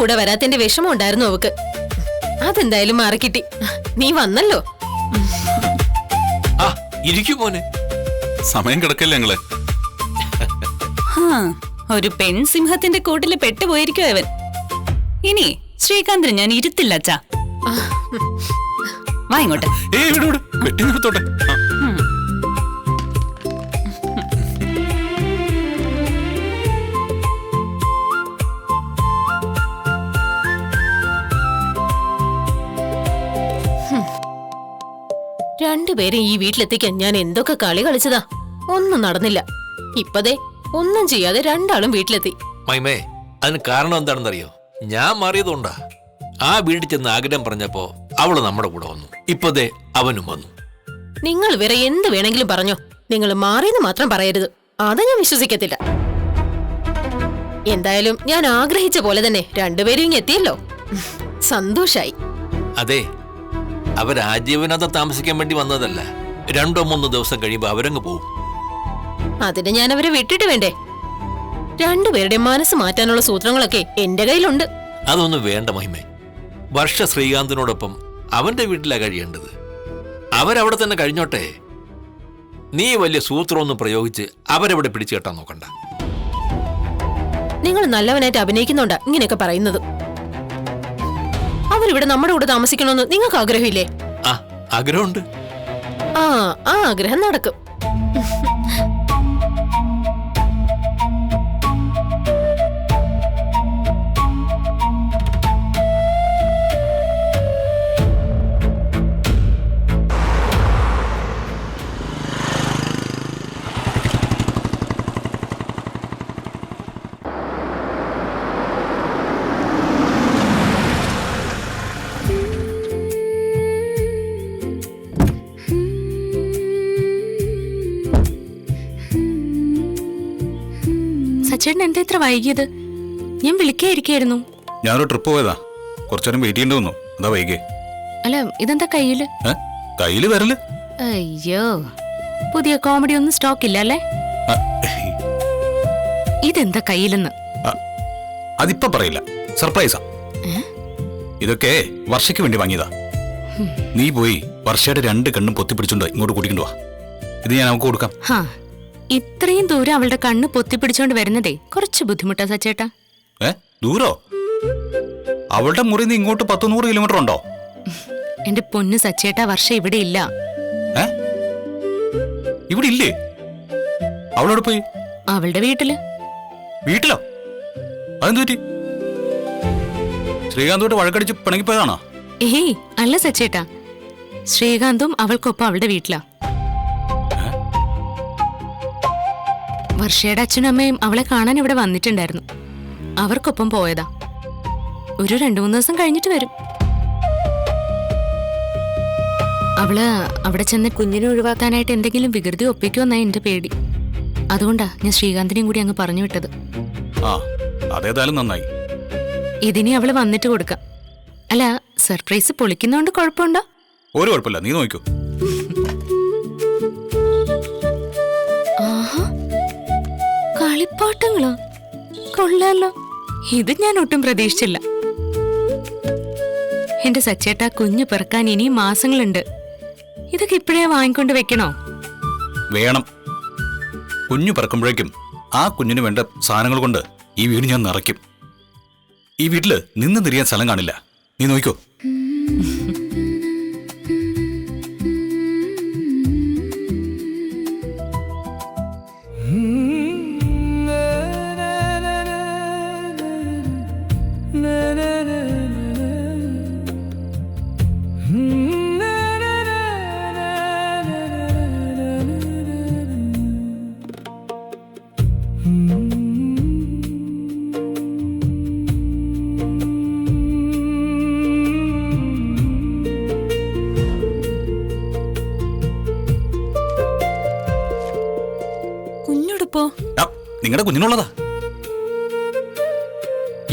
കൂടെ വരാത്തതിന്റെ വിഷമം ഉണ്ടായിരുന്നു അവക്ക്. അതെന്തായാലും മാറിക്കിട്ടി. നീ വന്നല്ലോ. ഇരിക്കൂ മോനെ. സമയം കിടക്കല്ലേ ഞങ്ങളെ. ഒരു പെൺസിംഹത്തിന്റെ കൂട്ടില് പെട്ടുപോയിരിക്കും അവൻ. ഇനി ശ്രീകാന്തിന് ഞാൻ ഇരുത്തില്ല അച്ഛാ. വാ ഇങ്ങോട്ട്. വെട്ടി നിർത്തോട്ടെ. രണ്ടുപേരും ഈ വീട്ടിലെത്തിക്കാൻ ഞാൻ എന്തൊക്കെ കളി കളിച്ചതാ. ഒന്നും നടന്നില്ല. ഇപ്പതേ ഒന്നും ചെയ്യാതെ രണ്ടാളും വീട്ടിലെത്തി. മൈമേ, അതിന് കാരണം എന്താണെന്നറിയോ? ഞാൻ മാറിയതുകൊണ്ടാ. ആ വീട്ടിൽ ചെന്ന് ആഗ്രഹം പറഞ്ഞപ്പോ അവള് നമ്മുടെ കൂടെ വന്നു. ഇപ്പതേ അവനും വന്നു. നിങ്ങൾ വേറെ എന്ത് വേണമെങ്കിലും പറഞ്ഞോ, നിങ്ങൾ മാറിയെന്ന് മാത്രം പറയരുത്. അത് ഞാൻ വിശ്വസിക്കത്തില്ല. എന്തായാലും ഞാൻ ആഗ്രഹിച്ച പോലെ തന്നെ രണ്ടുപേരും ഇങ്ങ് എത്തിയല്ലോ. സന്തോഷായി. അതെ, അവരാജീവനാഥ താമസിക്കാൻ വേണ്ടി വന്നതല്ല. 2-3 ദിവസം കഴിയുമ്പോ അവരങ്ങ് പോവും. അതിന് ഞാൻ അവരെ വിട്ടിട്ട് വേണ്ടേ? രണ്ടുപേരുടെ മനസ്സ് മാറ്റാനുള്ള സൂത്രങ്ങളൊക്കെ എന്റെ കയ്യിലുണ്ട്. അതൊന്നും വേണ്ട മഹിമേ. വർഷ ശ്രീകാന്തിനോടൊപ്പം അവന്റെ വീട്ടിലാ കഴിയേണ്ടത്. അവരവിടെ തന്നെ കഴിഞ്ഞോട്ടെ. നീ വലിയ സൂത്രമൊന്നും പ്രയോഗിച്ച് അവരവിടെ പിടിച്ചു കെട്ടാൻ നോക്കണ്ട. നിങ്ങൾ നല്ലവനായിട്ട് അഭിനയിക്കുന്നുണ്ടാ ഇങ്ങനെയൊക്കെ പറയുന്നത്. അവരിവിടെ നമ്മുടെ കൂടെ താമസിക്കണമെന്ന് നിങ്ങൾക്ക് ആഗ്രഹമില്ലേ? ആഗ്രഹമുണ്ട്. ആ ആഗ്രഹം നടക്കും. സച്ചേട്ടൻ എന്താ ഇത്ര വൈകിയത്? ഞാൻ വിളിക്കായിരിക്കായിരുന്നു. ഞാനൊരു ട്രിപ്പ് പോയതാ. കുറച്ചേരം വെയിറ്റ് ചെയ്യേണ്ടി വന്നു. അതാ വൈകി. അല്ല, ഇതെന്താ കയ്യില്? കയ്യില് വരല്? അയ്യോ, പുതിയ കോമഡി ഒന്നും സ്റ്റോക്ക് ഇല്ല അല്ലേ? ഇതെന്താ കയ്യിലെന്ന്? അതിപ്പോ പറയില്ല, സർപ്രൈസാ. ഇതൊക്കെ വർഷയ്ക്ക് വേണ്ടി വാങ്ങിയതാ. നീ പോയി വർഷയുടെ 2 കണ്ണും പൊത്തിപ്പിടിച്ചോണ്ട് ഇങ്ങോട്ട് കൂട്ടിക്കൊണ്ടു വാ. ഇത് ഞാൻ നമുക്ക് കൊടുക്കാം. ഇത്രയും ദൂരം അവളുടെ കണ്ണ് പൊത്തിപ്പിടിച്ചോണ്ട് വരുന്നതേ കുറച്ച് ബുദ്ധിമുട്ടാ സച്ചേട്ടാ. ദൂരോ? അവളുടെ മുറി നിന്ന് ഇങ്ങോട്ട് 100 കിലോമീറ്റർ ഉണ്ടോ? എന്റെ പൊന്ന് സച്ചേട്ടാ, വർഷ ഇവിടെ ഇല്ല. ഇവിടെ ഇല്ലേ? അവളോട് പോയി? അവളുടെ വീട്ടില്. വീട്ടിലോ? അതെന്തു പറ്റി? ശ്രീകാന്തോട്ട് വഴക്കടിച്ച് പിണങ്ങിപ്പോയതാണോ? ഏയ് അല്ല സച്ചേട്ടാ, ശ്രീകാന്തും അവൾക്കൊപ്പം അവളുടെ വീട്ടിലാ. വർഷയുടെ അച്ഛനും അമ്മയും അവളെ കാണാൻ ഇവിടെ വന്നിട്ടുണ്ടായിരുന്നു. അവർക്കൊപ്പം പോയതാ. ഒരു 2-3 ദിവസം കഴിഞ്ഞിട്ട് വരും. അവള് അവിടെ ചെന്ന് കുഞ്ഞിനെ ഒഴിവാക്കാനായിട്ട് എന്തെങ്കിലും വികൃതി ഒപ്പിക്കുമെന്നായി എന്റെ പേടി. അതുകൊണ്ടാ ഞാൻ ശ്രീകാന്തിനെയും കൂടി അങ്ങ് പറഞ്ഞു വിട്ടത്. അതേതായാലും നന്നായി. ഇതിനി അവള് വന്നിട്ട് കൊടുക്കാം. അല്ല, സർപ്രൈസ് പൊളിക്കുന്നോണ്ട് കുഴപ്പമുണ്ടോ? ഒരു കുഴപ്പമില്ല, നീ നോക്കൂ. കളിപ്പാട്ടങ്ങളോ? കൊള്ളാലോ. ഇത് ഞാൻ ഒട്ടും പ്രതീക്ഷിച്ചില്ല. എന്റെ സച്ചേട്ടാ, കുഞ്ഞു പിറക്കാൻ ഇനിയും മാസങ്ങളുണ്ട്. ഇതൊക്കെ ഇപ്പോഴേ വാങ്ങിക്കൊണ്ട് വെക്കണോ? വേണം. കുഞ്ഞു പിറക്കുമ്പോഴേക്കും ആ കുഞ്ഞിന് വേണ്ട സാധനങ്ങൾ കൊണ്ട് ഈ വീട് ഞാൻ നിറയ്ക്കും. ഈ വീട്ടില് നിന്ന് തിരിയാൻ സ്ഥലം കാണില്ല. നീ നോക്കൂ. നിങ്ങളുടെ കുഞ്ഞിനുള്ളതാ.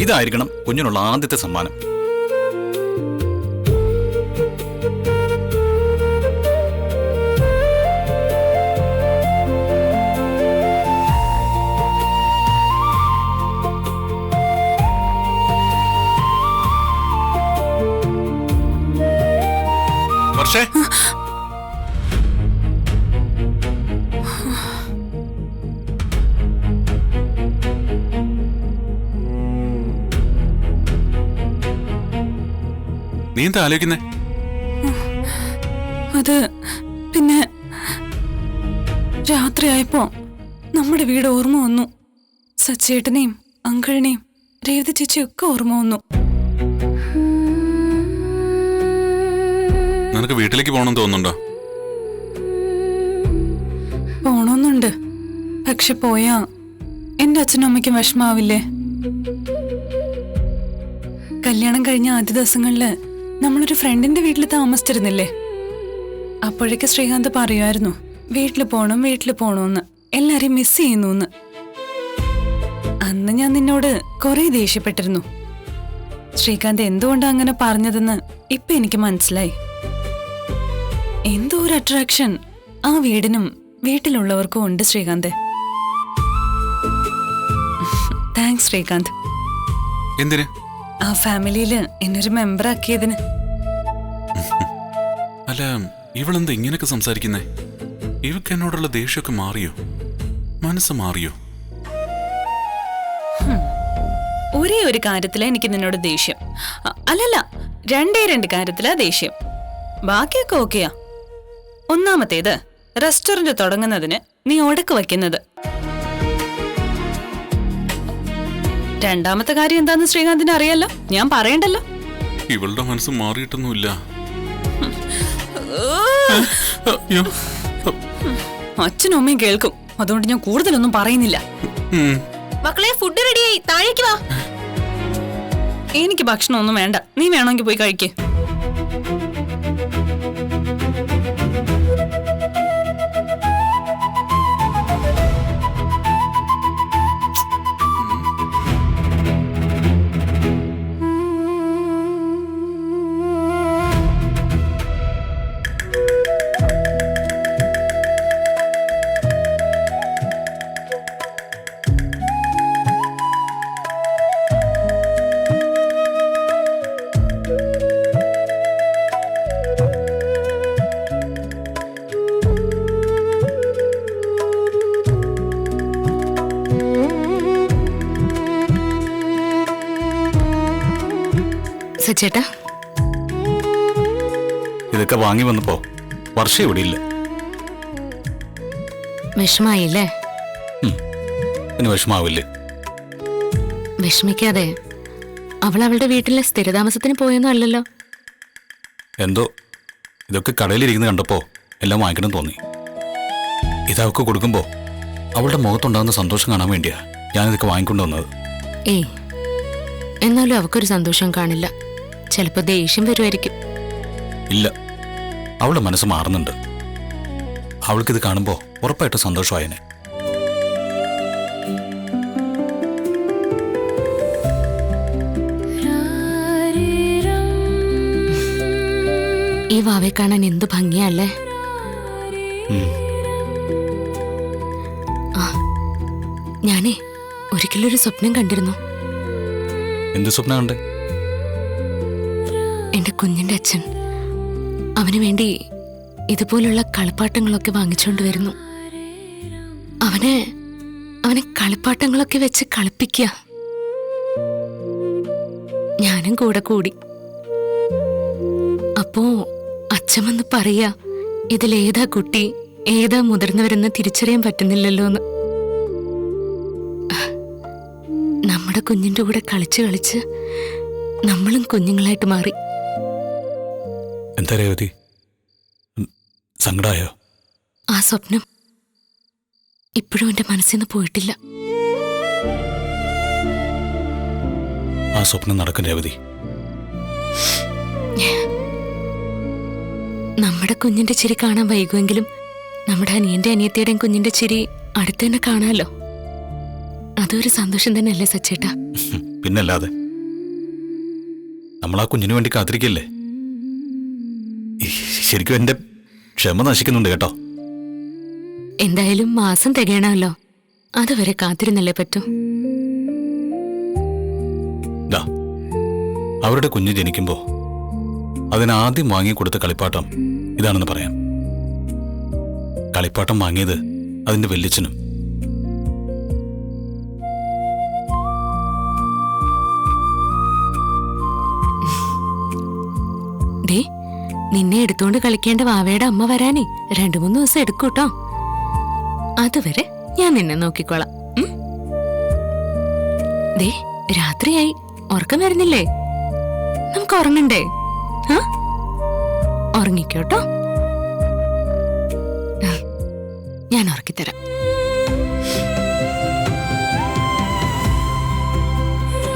ഇതായിരിക്കണം കുഞ്ഞിനുള്ള ആദ്യത്തെ സമ്മാനം. വർഷേ നീ എന്താ ആലോചിക്കുന്നേ? അത് പിന്നെ രാത്രിയായപ്പോ നമ്മുടെ വീട് ഓർമ്മ വന്നു. സച്ചേട്ടനെയും അങ്കിളിനെയും രേവതി ചേച്ചിയൊക്കെ ഓർമ്മ വന്നു. നിനക്ക് വീട്ടിലേക്ക് പോകണമെന്ന് തോന്നുന്നുണ്ടോ? പോണോന്നുണ്ട്. പക്ഷെ പോയാ എന്റെ അച്ഛനും അമ്മയ്ക്കും വിഷമാവില്ലേ? കല്യാണം കഴിഞ്ഞ ആദ്യ ദിവസങ്ങളില് നമ്മളൊരു ഫ്രണ്ടിന്റെ വീട്ടിൽ താമസിച്ചിരുന്നില്ലേ? അപ്പോഴേക്ക് ശ്രീകാന്ത് പറയുമായിരുന്നു വീട്ടിൽ പോണോന്ന്, എല്ലാരെയും മിസ് ചെയ്യുന്നു. അന്ന് ഞാൻ നിന്നോട് കുറെ ദേഷ്യപ്പെട്ടിരുന്നു. ശ്രീകാന്ത് എന്തുകൊണ്ടാ അങ്ങനെ പറഞ്ഞതെന്ന് ഇപ്പൊ എനിക്ക് മനസ്സിലായി. എന്തോ ഒരു അട്രാക്ഷൻ ആ വീടിനും വീട്ടിലുള്ളവർക്കും ഉണ്ട് ശ്രീകാന്ത്. താങ്ക്സ് ശ്രീകാന്ത്. എന്തിന്? ആ ഫാമിലിയില് എന്നൊരു മെമ്പർ ആക്കിയതിന്. അല്ല, ഇവളെന്താ ഇങ്ങനെയൊക്കെ സംസാരിക്കുന്നേ? ഇവക്ക് എന്നോടുള്ള ദേഷ്യമൊക്കെ മാറിയോ? മനസ്സ് മാറിയോ? ഒരേ ഒരു കാര്യത്തിലാ എനിക്ക് നിന്നോട് ദേഷ്യം. അല്ലല്ല, രണ്ട് കാര്യത്തിലാ ദേഷ്യം. ബാക്കിയൊക്കെ ഓക്കെയാ. ഒന്നാമത്തേത്, റെസ്റ്റോറന്റ് തുടങ്ങുന്നതിന് നീ ഉടക്ക് വയ്ക്കുന്നത്. രണ്ടാമത്തെ കാര്യം എന്താന്ന് ശ്രീകാന്തിന് അറിയാലോ, ഞാൻ പറയണ്ടല്ലോ. ഇവളുടെ മനസ്സ് മാറിയിട്ടൊന്നുമില്ല. അച്ഛനും അമ്മയും കേൾക്കും, അതുകൊണ്ട് ഞാൻ കൂടുതലൊന്നും പറയുന്നില്ല. മക്കളെ, ഫുഡ് റെഡിയായി, താഴേക്ക് വാ. എനിക്ക് ഭക്ഷണമൊന്നും വേണ്ട, നീ വേണമെങ്കിൽ പോയി കഴിക്ക്. സച്ചേട്ടാ, ഇതൊക്കെ വാങ്ങി വന്നപ്പോ വർഷ ഇവിടെ ഇല്ല. വിഷമായില്ലേ? ഇനി വിഷമാവില്ലേ? വിഷമിക്കാതെ. അവൾ അവളുടെ വീട്ടിലെ സ്ഥിരതാമസത്തിന് പോയൊന്നും അല്ലല്ലോ. എന്തോ ഇതൊക്കെ കടയിലിരിക്കുന്ന കണ്ടപ്പോ എല്ലാം വാങ്ങിക്കണം തോന്നി. ഇതവക്ക് കൊടുക്കുമ്പോ അവളുടെ മുഖത്തുണ്ടാകുന്ന സന്തോഷം കാണാൻ വേണ്ടിയാ ഞാനിതൊക്കെ വാങ്ങിക്കൊണ്ടുവന്നത്. ഏയ്, എന്നാലും അവക്കൊരു സന്തോഷം കാണില്ല. ചിലപ്പോ ദേഷ്യം വരുമായിരിക്കും. ഇല്ല, അവളുടെ മനസ്സ് മാറുന്നുണ്ട്. അവൾക്കിത് കാണുമ്പോ ഉറപ്പായിട്ട് സന്തോഷമായേനെ. ഈ വാവെ കാണാൻ എന്തു ഭംഗിയല്ലേ? ഞാനേ ഒരിക്കലൊരു സ്വപ്നം കണ്ടിരുന്നു. എന്ത് സ്വപ്നം കണ്ടേ? എന്റെ കുഞ്ഞിന്റെ അച്ഛൻ അവന് വേണ്ടി ഇതുപോലുള്ള കളിപ്പാട്ടങ്ങളൊക്കെ വാങ്ങിച്ചോണ്ട് വരുന്നു. അവനെ കളിപ്പാട്ടങ്ങളൊക്കെ വെച്ച് കളിപ്പിക്കുക. ഞാനും കൂടെ കൂടി. അപ്പോ അച്ഛൻ വന്ന് പറയാ, ഇതിലേതാ കുട്ടി ഏതാ മുതിർന്നവരെന്ന് തിരിച്ചറിയാൻ പറ്റുന്നില്ലല്ലോ എന്ന്. നമ്മുടെ കുഞ്ഞിന്റെ കൂടെ കളിച്ച് കളിച്ച് നമ്മളും കുഞ്ഞുങ്ങളായിട്ട് മാറി. എന്താ രേവതി, സങ്കടായോ? ആ സ്വപ്നം ഇപ്പോഴും എന്റെ മനസ്സിൽ നിന്ന് പോയിട്ടില്ല. ആ സ്വപ്നം നടക്കും രേവതി. നമ്മുടെ കുഞ്ഞിന്റെ ചിരി കാണാൻ വൈകുമെങ്കിലും നമ്മുടെ അനിയന്റെ അനിയത്തിയുടെയും കുഞ്ഞിന്റെ ചിരി അടുത്ത് തന്നെ കാണാമല്ലോ. അതൊരു സന്തോഷം തന്നെയല്ലേ സച്ചേട്ടാ? പിന്നല്ലാതെ. നമ്മൾ ആ കുഞ്ഞിനു വേണ്ടി കാത്തിരിക്കല്ലേ. ശരിക്കും എന്റെ ക്ഷമ നശിക്കുന്നുണ്ട് കേട്ടോ. എന്തായാലും മാസം തികയണമല്ലോ, അതുവരെ കാത്തിരുന്നല്ലേ പറ്റൂ. അവരുടെ കുഞ്ഞ് ജനിക്കുമ്പോ അതിനാദ്യം വാങ്ങിക്കൊടുത്ത കളിപ്പാട്ടം ഇതാണെന്ന് പറയാം. കളിപ്പാട്ടം വാങ്ങിയത് അതിന്റെ വല്യച്ഛനും. ദേ, നിന്നെ എടുത്തോണ്ട് കളിക്കേണ്ട വാവയുടെ അമ്മ വരാനേ 2-3 ദിവസം എടുക്കൂട്ടോ. അതുവരെ ഞാൻ നിന്നെ നോക്കിക്കോളാം. ദേ, രാത്രിയായി, ഉറക്കം വരുന്നില്ലേ? നമുക്ക് ഉറങ്ങണ്ടേ? ഉറങ്ങിക്കോട്ടോ, ഞാൻ ഉറക്കിത്തരാം.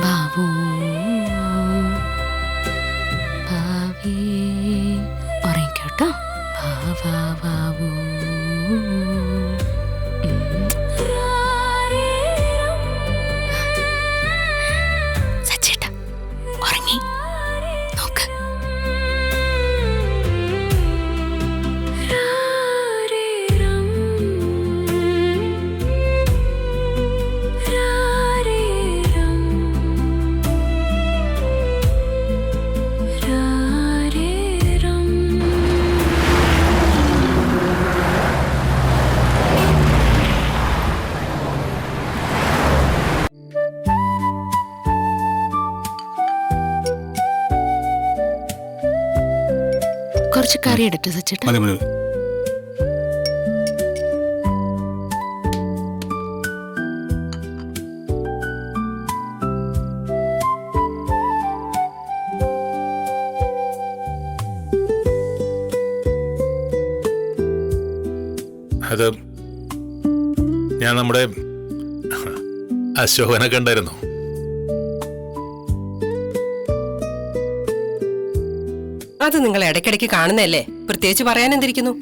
ബാബു, ബാബി, ഉറങ്ങിക്കോട്ടോ. ബാബു. സച്ചേട്ടാ ഉറങ്ങി നോക്ക്. കുറച്ച് കറി എടുത്തു സച്ചേട്ടാ. മതി മതി. അത് ഞാൻ നമ്മുടെ അശോകനെ കണ്ടായിരുന്നു. അത് നിങ്ങൾ ഇടയ്ക്കിടയ്ക്ക് കാണുന്നല്ലേ, പ്രത്യേകിച്ച് പറയാൻ എന്തിരിക്കുന്നു?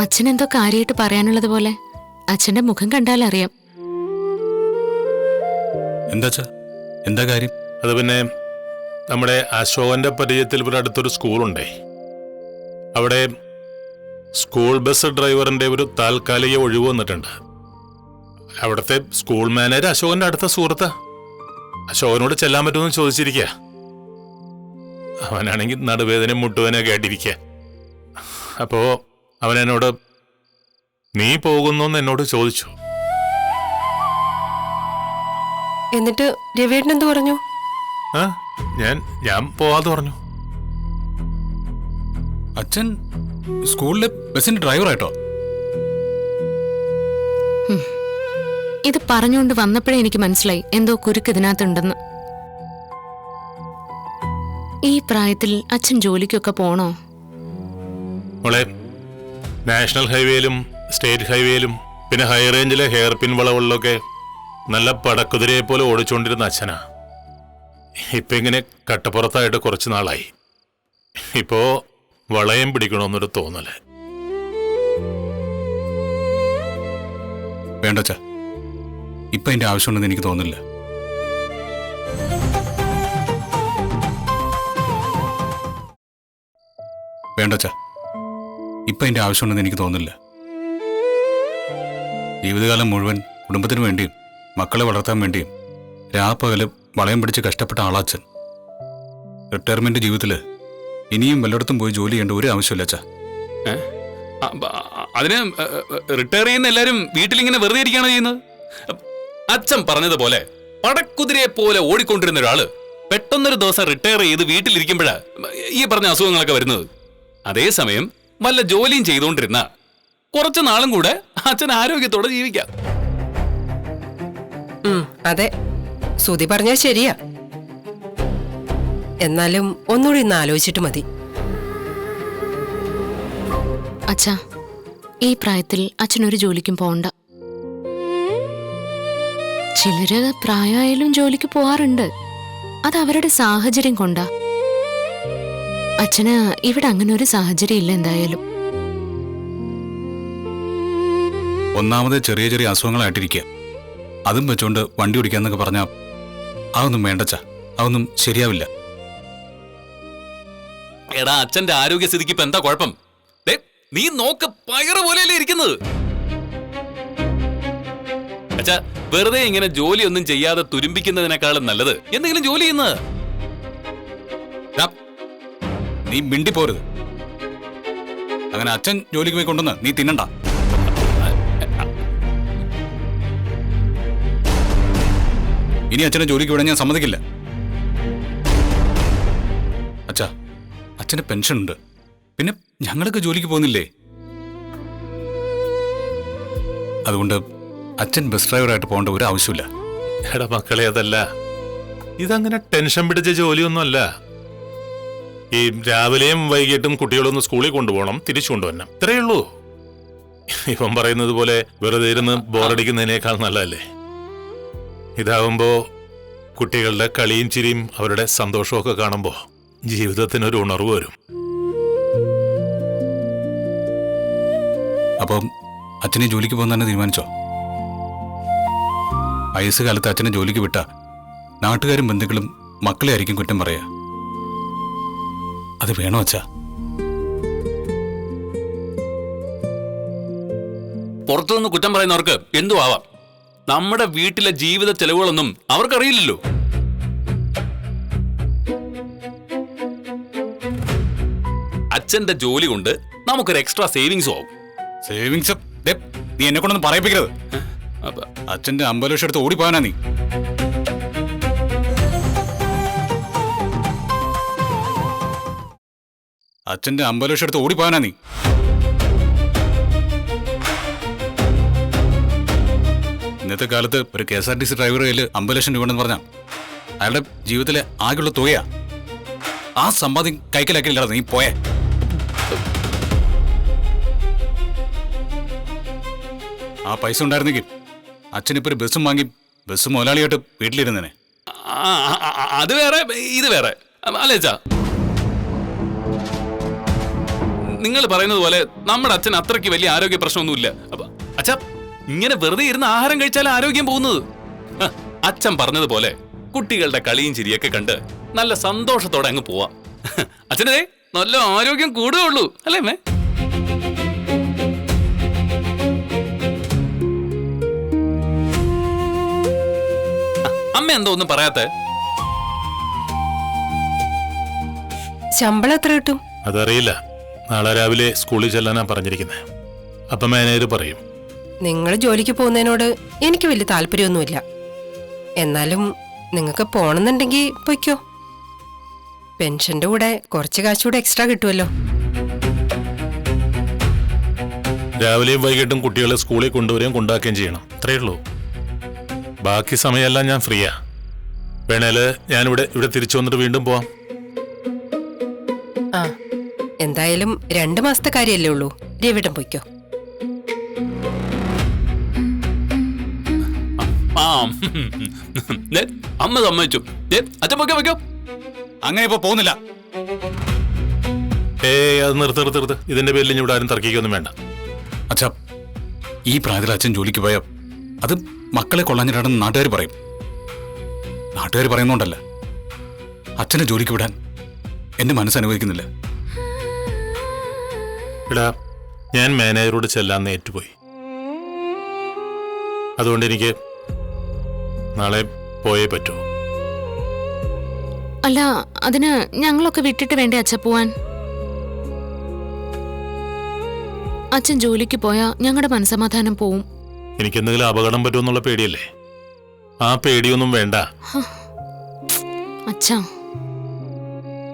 അച്ഛൻ എന്തോ കാര്യമായിട്ട് പറയാനുള്ളത് പോലെ. അച്ഛന്റെ മുഖം കണ്ടാൽ അറിയാം. എന്താ കാര്യം? അത് പിന്നെ നമ്മുടെ അശോകന്റെ പരിചയത്തിൽ ഇവിടെ അടുത്തൊരു സ്കൂളുണ്ടേ. അവിടെ സ്കൂൾ ബസ് ഡ്രൈവറിന്റെ ഒരു താൽക്കാലിക ഒഴിവ് വന്നിട്ടുണ്ട്. അവിടുത്തെ സ്കൂൾ മാനേജർ അശോകന്റെ അടുത്ത സുഹൃത്താ. അശോകനോട് ചെല്ലാൻ പറ്റുമെന്ന് ചോദിച്ചിരിക്കുക. അവനാണെങ്കിൽ നടുവേദനയും മുട്ടുവേദനയൊക്കെ ആയിട്ടിരിക്കുക. അപ്പോ അവൻ എന്നോട് നീ പോകുന്നോന്ന് എന്നോട് ചോദിച്ചു. എന്നിട്ട് രവിയേട്ടൻ എന്ത് പറഞ്ഞു? ഞാൻ പോവാതെ പറഞ്ഞു. അച്ഛൻ സ്കൂളിലെ ബസിന്റെ ഡ്രൈവറായിട്ടോ? ഇത് പറഞ്ഞുകൊണ്ട് വന്നപ്പോഴേ എനിക്ക് മനസ്സിലായി എന്തോ കുരുക്ക് ഇതിനകത്തുണ്ടെന്ന്. ഈ പ്രായത്തിൽ അച്ഛൻ ജോലിക്കൊക്കെ പോണോ? മോളെ, നാഷണൽ ഹൈവേയിലും സ്റ്റേറ്റ് ഹൈവേയിലും പിന്നെ ഹൈ റേഞ്ചിലെ ഹെയർ പിൻ വളവുകളിലൊക്കെ നല്ല പടക്കുതിരയെ പോലെ ഓടിച്ചുകൊണ്ടിരുന്ന അച്ഛനാ. ഇപ്പൊ ഇങ്ങനെ കട്ടപ്പുറത്തായിട്ട് കുറച്ചു നാളായി. ഇപ്പോ വളയം പിടിക്കണമെന്നൊരു തോന്നല്. വേണ്ടച്ചാ, ഇപ്പൊ അതിന്റെ ആവശ്യമുണ്ടെന്ന് എനിക്ക് തോന്നുന്നില്ല. വേണ്ടച്ചാ, ഇപ്പൊ അതിന്റെ ആവശ്യമുണ്ടെന്ന് എനിക്ക് തോന്നുന്നില്ല. ജീവിതകാലം മുഴുവൻ കുടുംബത്തിന് വേണ്ടിയും മക്കളെ വളർത്താൻ വേണ്ടിയും രാപ്പകല് വളയം പിടിച്ച് കഷ്ടപ്പെട്ട ആളാച്ചൻ. റിട്ടയർമെന്റ് ജീവിതത്തില് ഇനിയും വല്ലയിടത്തും പോയി ജോലി ചെയ്യേണ്ട ഒരു ആവശ്യമില്ല അച്ഛാ. അതിന് റിട്ടയർ ചെയ്യുന്ന എല്ലാരും വീട്ടിലിങ്ങനെ വെറുതെ ഇരിക്കുകയാണോ ചെയ്യുന്നത്? അച്ഛൻ പറഞ്ഞതുപോലെ പടക്കുതിരയെ പോലെ ഓടിക്കൊണ്ടിരുന്ന ഒരാള് പെട്ടെന്നൊരു ദിവസം റിട്ടയർ ചെയ്ത് വീട്ടിലിരിക്കുമ്പോഴാ ഈ പറഞ്ഞ അസുഖങ്ങളൊക്കെ വരുന്നത്. അതേസമയം വല്ല ജോലിയും ചെയ്തുകൊണ്ടിരുന്ന കുറച്ചു നാളും കൂടെ അച്ഛൻ ആരോഗ്യത്തോടെ ജീവിക്കാം. അതെ, ശ്രുതി പറഞ്ഞാൽ ശരിയാ. എന്നാലും ഒന്നുകൂടി ഇന്ന് ആലോചിച്ചിട്ട് മതി. അച്ഛാ, ഈ പ്രായത്തിൽ അച്ഛനൊരു ജോലിക്കും പോകണ്ട. ചിലര് പ്രായമായാലും ജോലിക്ക് പോവാറുണ്ട്. അത് അവരുടെ സാഹചര്യം കൊണ്ടാ. അച്ഛന് ഇവിടെ അങ്ങനെ ഒരു സാഹചര്യം ഇല്ല. എന്തായാലും ഒന്നാമത് ചെറിയ ചെറിയ അസുഖങ്ങളായിട്ടിരിക്കുക. അതും വെച്ചോണ്ട് വണ്ടി ഓടിക്കാന്നൊക്കെ പറഞ്ഞാൽ അതൊന്നും വേണ്ടച്ചാ. അതൊന്നും ശരിയാവില്ല. എടാ, അച്ഛന്റെ ആരോഗ്യസ്ഥിതിക്ക് ഇപ്പൊ എന്താ കുഴപ്പം? നീ നോക്ക്, പയറ് പോലെയല്ലേ ഇരിക്കുന്നത്. അച്ഛാ, വെറുതെ ഇങ്ങനെ ജോലിയൊന്നും ചെയ്യാതെ തുരുമ്പിക്കുന്നതിനേക്കാളും നല്ലത് എന്തെങ്കിലും ജോലി ചെയ്യുന്നത്. നീ മിണ്ടിപ്പോരുത്. അങ്ങനെ അച്ഛൻ ജോലിക്ക് പോയി കൊണ്ടുവന്ന് നീ തിന്നണ്ട. ഇനി അച്ഛനെ ജോലിക്ക് വിടാൻ ഞാൻ സമ്മതിക്കില്ല. അച്ഛാ, അച്ഛന് പെൻഷൻ ഉണ്ട്. പിന്നെ ഞങ്ങളൊക്കെ ജോലിക്ക് പോകുന്നില്ലേ? അതുകൊണ്ട് അച്ഛൻ ബസ് ഡ്രൈവറായിട്ട് പോകേണ്ട ഒരു ആവശ്യമില്ല. എടാ മക്കളെ, അതല്ല, ഇതങ്ങനെ ടെൻഷൻ പിടിച്ച ജോലിയൊന്നുമല്ല. ഈ രാവിലെയും വൈകിട്ടും കുട്ടികളൊന്ന് സ്കൂളിൽ കൊണ്ടുപോകണം, തിരിച്ചു കൊണ്ടുവരണം, ഇത്രയേ ഉള്ളൂ. ഇവൻ പറയുന്നത് പോലെ വെറുതെ ഇരുന്ന് ബോറടിക്കുന്നതിനേക്കാൾ നല്ലതല്ലേ? ഇതാവുമ്പോ കുട്ടികളുടെ കളിയും ചിരിയും അവരുടെ സന്തോഷമൊക്കെ കാണുമ്പോ ജീവിതത്തിനൊരു ഉണർവ് വരും. അപ്പം അച്ഛനെ ജോലിക്ക് പോകാൻ തന്നെ തീരുമാനിച്ചോ? വയസ്സുകാലത്ത് അച്ഛനെ ജോലിക്ക് വിട്ട നാട്ടുകാരും ബന്ധുക്കളും മക്കളെ ആയിരിക്കും കുറ്റം പറയാ. അത് വേണോ അച്ഛാ? പുറത്തുനിന്ന് കുറ്റം പറയുന്നവർക്ക് എന്തു ആവാം. നമ്മുടെ വീട്ടിലെ ജീവിത ചെലവുകളൊന്നും അവർക്കറിയില്ലല്ലോ. അച്ഛന്റെ ജോലി കൊണ്ട് നമുക്കൊരു എക്സ്ട്രാ സേവിങ്സും ആവും. സേവിങ്സ് നീ എന്നെ കൊണ്ടൊന്നും പറയിപ്പിക്കരുത്. അച്ഛന്റെ 50 ലക്ഷം എടുത്ത് ഓടിപ്പോവാനാ നീ. അച്ഛന്റെ 50 ലക്ഷം എടുത്ത് ഓടിപ്പോവാനാ നീ. ഇന്നത്തെ കാലത്ത് ഒരു KSRTC ഡ്രൈവർ കയ്യിൽ 50 ലക്ഷം രൂപ ഉണ്ടെന്ന് പറഞ്ഞാൽ അയാളുടെ ജീവിതത്തിലെ ആകെയുള്ള തുകയാ. ആ സമ്പാദ്യം കൈക്കലാക്കിയില്ലാതെ നീ പോയേ. ആ പൈസ ഉണ്ടായിരുന്നെങ്കിൽ അച്ഛനിപ്പോ ഒരു ബസ്സും വാങ്ങി ബസ് മുതലാളിയായിട്ട് വീട്ടിലിരുന്നേനെ. അത് വേറെ, ഇത് വേറെ അല്ലേ അച്ഛാ? നിങ്ങൾ പറയുന്നത് പോലെ നമ്മുടെ അച്ഛൻ അത്രയ്ക്ക് വലിയ ആരോഗ്യ പ്രശ്നമൊന്നുമില്ല. അപ്പൊ അച്ഛാ, ഇങ്ങനെ വെറുതെ ഇരുന്ന് ആഹാരം കഴിച്ചാൽ ആരോഗ്യം പോകുന്നത്. അച്ഛൻ പറഞ്ഞതുപോലെ കുട്ടികളുടെ കളിയും ചിരിയൊക്കെ കണ്ട് നല്ല സന്തോഷത്തോടെ അങ്ങ് പോവാം. അച്ഛനേ നല്ല ആരോഗ്യം കൂടുകയുള്ളൂ അല്ലേ അമ്മേ? അമ്മ എന്തോ ഒന്നും പറയാത്തെ? ശമ്പളം എത്ര കിട്ടും? അതറിയില്ല. നാളെ രാവിലെ സ്കൂളിൽ ചെല്ലാനാ പറഞ്ഞിരിക്കുന്നത്. അപ്പം മാനേജർ പറയും. നിങ്ങൾ ജോലിക്ക് പോകുന്നതിനോട് എനിക്ക് വലിയ താല്പര്യമൊന്നുമില്ല. എന്നാലും നിങ്ങൾക്ക് പോണമെന്നുണ്ടെങ്കിൽ പൊയ്ക്കോ. പെൻഷന്റെ കൂടെ കുറച്ച് കാശുകൂടെ എക്സ്ട്രാ കിട്ടുമല്ലോ. രാവിലെയും വൈകിട്ടും കുട്ടികളെ സ്കൂളിൽ കൊണ്ടുവരികയും കൊണ്ടാക്കുകയും ചെയ്യണം, അത്രയേ ഉള്ളൂ. ബാക്കി സമയമെല്ലാം ഞാൻ ഫ്രീയാ. വേണേല് ഞാനിവിടെ തിരിച്ചു വന്നിട്ട് വീണ്ടും പോവാം. ആ, എന്തായാലും 2 മാസത്തെ കാര്യമല്ലേ ഉള്ളൂ. രവിടം പൊയ്ക്കോ. അമ്മ സമ്മതിച്ചു. അച്ഛൻ പൊയ്ക്കോ പൊയ്ക്കോ. അങ്ങനെ ഇപ്പൊ പോകുന്നില്ല. അത് നിർത്ത്. ഇതിന്റെ പേരിൽ ഇനി ഇവിടെ ആരും തർക്കിക്കൊന്നും വേണ്ട. അച്ഛാ, ഈ പ്രായത്തിൽ അച്ഛൻ ജോലിക്ക് പോയ അത് മക്കളെ കൊള്ളാഞ്ഞിട്ടാണെന്ന് നാട്ടുകാർ പറയും. നാട്ടുകാർ പറയുന്നോണ്ടല്ല, അച്ഛനെ ജോലിക്ക് വിടാൻ എന്റെ മനസ്സ് അനുവദിക്കുന്നില്ല. എടാ, ഞാൻ മാനേജറോട് ചെല്ലാന്ന് ഏറ്റുപോയി. അതുകൊണ്ട് എനിക്ക് നാളെ പോയേ പറ്റൂ. അല്ല, അതിന് ഞങ്ങളൊക്കെ വിട്ടിട്ട് വേണ്ടേ അച്ഛ പോവാൻ? അച്ഛൻ ജോലിക്ക് പോയാ ഞങ്ങളുടെ മനസ്സമാധാനം പോവും. എനിക്കെന്തെങ്കിലും അപകടം പറ്റുമെന്നുള്ള പേടിയല്ലേ? ആ പേടിയൊന്നും വേണ്ട. അച്ഛാ,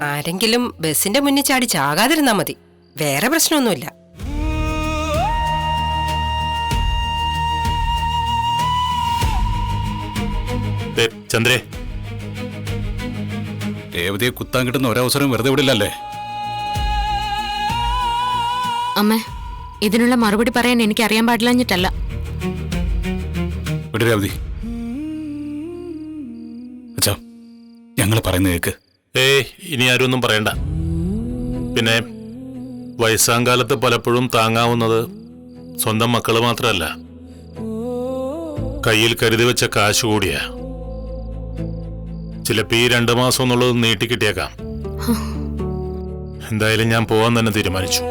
ആരെങ്കിലും ബസിന്റെ മുന്നിൽ ചാടി ചാകാതിരുന്നാ മതി. വേറെ പ്രശ്നമൊന്നുമില്ല. ചന്ദ്രേ, രേവതിയെ കുത്താൻ കിട്ടുന്ന ഒരവസരം വെറുതെ വിടില്ലല്ലേ? അമ്മേ, ഇതിനുള്ള മറുപടി പറയാൻ എനിക്ക് അറിയാൻ പാടില്ലഞ്ഞിട്ടല്ല. വിട് രേവതി. അച്ഛാ, ഞങ്ങൾ പറയുന്ന കേക്ക്. ഇനി ആരും ഒന്നും പറയണ്ട. പിന്നെ വയസ്സാം കാലത്ത് പലപ്പോഴും താങ്ങാവുന്നത് സ്വന്തം മക്കള് മാത്രമല്ല, കയ്യിൽ കരുതി വെച്ച കാശ് കൂടിയാ. ചിലപ്പോ ഈ 2 മാസം എന്നുള്ളത് നീട്ടിക്കിട്ടിയേക്കാം. എന്തായാലും ഞാൻ പോവാൻ തന്നെ തീരുമാനിച്ചു.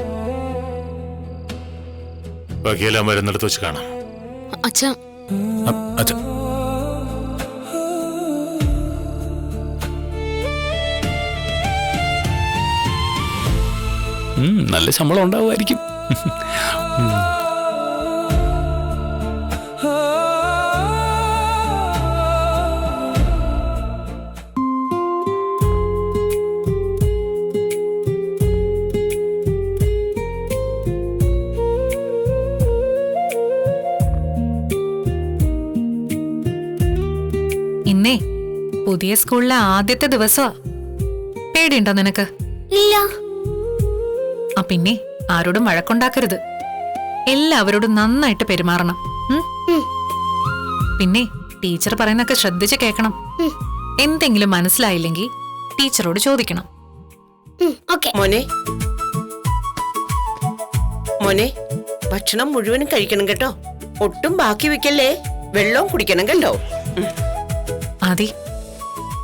ബാക്കിയെല്ലാം വരുന്നിടത്ത് വെച്ച് കാണാം. അച്ഛാ, അച്ഛാ, നല്ല ശമ്പളം ഉണ്ടാവുമായിരിക്കും. ഇന്നേ പുതിയ സ്കൂളിലെ ആദ്യത്തെ ദിവസമാ. പേടിയുണ്ടോ നിനക്ക്? ഇല്ല. ആ പിന്നെ ആരോടും വഴക്കുണ്ടാക്കരുത്. എല്ലാവരോടും നന്നായിട്ട് പെരുമാറണം. പിന്നെ ടീച്ചർ പറയുന്നൊക്കെ ശ്രദ്ധിച്ച് കേൾക്കണം. എന്തെങ്കിലും മനസ്സിലായില്ലെങ്കിൽ ടീച്ചറോട് ചോദിക്കണം. മോനെ മോനെ ഭക്ഷണം മുഴുവനും കഴിക്കണം കേട്ടോ. ഒട്ടും ബാക്കി വെക്കല്ലേ. വെള്ളവും കുടിക്കണം കേട്ടോ. ആദി,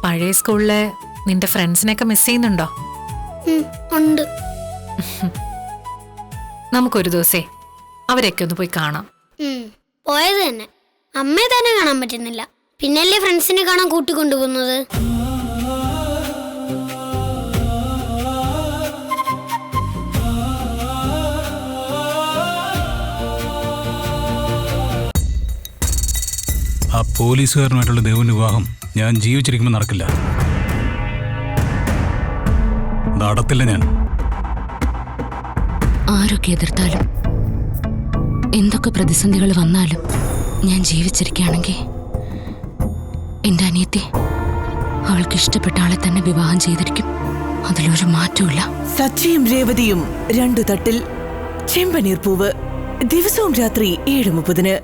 പഴയ സ്കൂളിലെ നിന്റെ ഫ്രണ്ട്സിനെയൊക്കെ മിസ് ചെയ്യുന്നുണ്ടോ? ഉണ്ട്. നമുക്കൊരു ദിവസേ അവരെയൊക്കെ ഒന്ന് പോയി കാണാം. പോയത് തന്നെ. അമ്മയെ തന്നെ കാണാൻ പറ്റുന്നില്ല. പിന്നല്ലേ ഫ്രണ്ട്സിനെ കാണാൻ കൂട്ടിക്കൊണ്ടുപോകുന്നത്. ആ പോലീസുകാരനുമായിട്ടുള്ള ദേവന്റെ വിവാഹം ഞാൻ ജീവിച്ചിരിക്കുമ്പോൾ നടക്കില്ല. നടത്തില്ല. ഞാൻ ആരൊക്കെ എതിർത്താലും എന്തൊക്കെ പ്രതിസന്ധികൾ വന്നാലും ഞാൻ ജീവിച്ചിരിക്കുകയാണെങ്കിൽ എൻ്റെ അനിയത്തി അവൾക്ക് ഇഷ്ടപ്പെട്ട ആളെ തന്നെ വിവാഹം ചെയ്തിരിക്കും. അതിലൊരു മാറ്റമില്ല. സച്ചിയും രേവതിയും 2 തട്ടിൽ ചെമ്പനീർ പൂവ് ദിവസവും രാത്രി 7:30.